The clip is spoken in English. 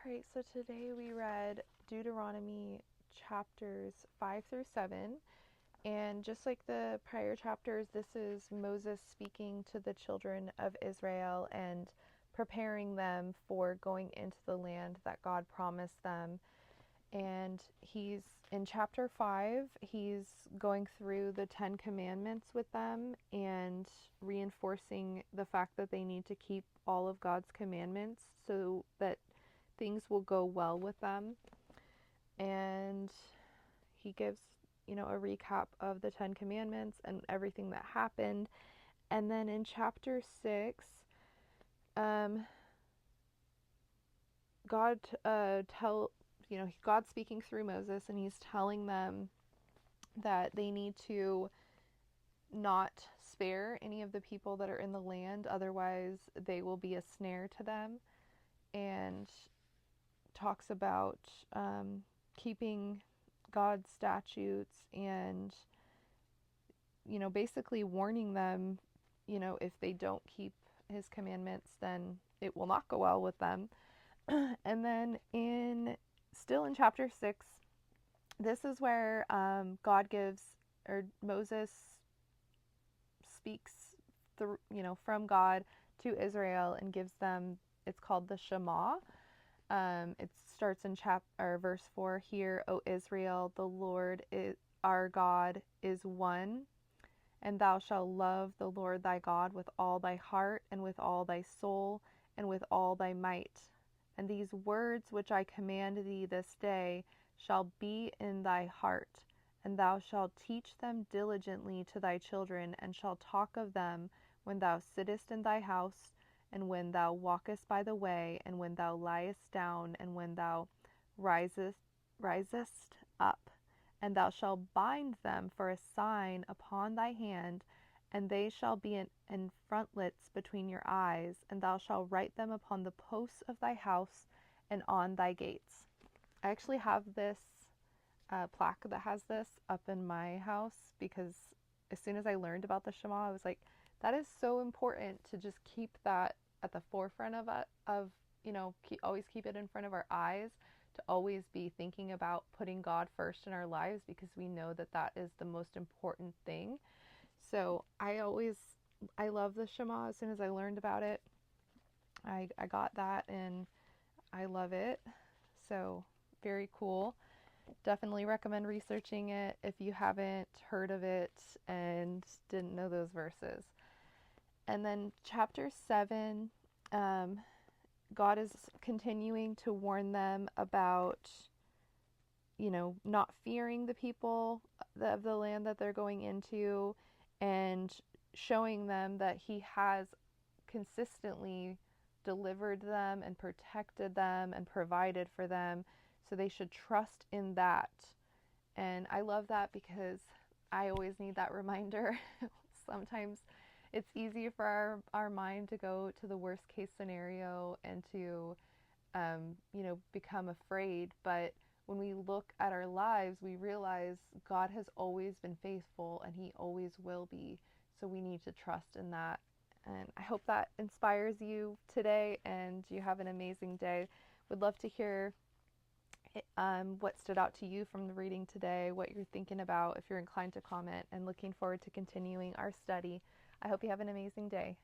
right, so today we read Deuteronomy chapters 5 through 7. And just like the prior chapters, this is Moses speaking to the children of Israel and preparing them for going into the land that God promised them. And he's in chapter 5, he's going through the 10 commandments with them and reinforcing the fact that they need to keep all of God's commandments so that things will go well with them. And he gives, a recap of the 10 commandments and everything that happened. And then in chapter 6, God God's speaking through Moses, and he's telling them that they need to not spare any of the people that are in the land, otherwise they will be a snare to them, and talks about keeping God's statutes and, basically warning them, if they don't keep his commandments, then it will not go well with them. And then still in chapter 6, this is where Moses speaks from God to Israel and gives them, it's called the Shema. It starts in verse 4 here. O Israel, the Lord our God is one, and thou shalt love the Lord thy God with all thy heart and with all thy soul and with all thy might. And these words which I command thee this day shall be in thy heart, and thou shalt teach them diligently to thy children, and shalt talk of them when thou sittest in thy house, and when thou walkest by the way, and when thou liest down, and when thou risest up. And thou shalt bind them for a sign upon thy hand, and they shall be in frontlets between your eyes, and thou shalt write them upon the posts of thy house and on thy gates. I actually have this plaque that has this up in my house, because as soon as I learned about the Shema, I was like, that is so important to just keep that at the forefront of always keep it in front of our eyes, to always be thinking about putting God first in our lives, because we know that that is the most important thing. So I love the Shema. As soon as I learned about it, I got that and I love it. So very cool. Definitely recommend researching it if you haven't heard of it and didn't know those verses. And then chapter 7, God is continuing to warn them about, not fearing the people of the land that they're going into, and showing them that he has consistently delivered them and protected them and provided for them. So they should trust in that. And I love that because I always need that reminder. Sometimes it's easy for our mind to go to the worst case scenario and to, become afraid. But when we look at our lives, we realize God has always been faithful and he always will be. So we need to trust in that. And I hope that inspires you today and you have an amazing day. Would love to hear what stood out to you from the reading today, what you're thinking about, if you're inclined to comment, and looking forward to continuing our study. I hope you have an amazing day.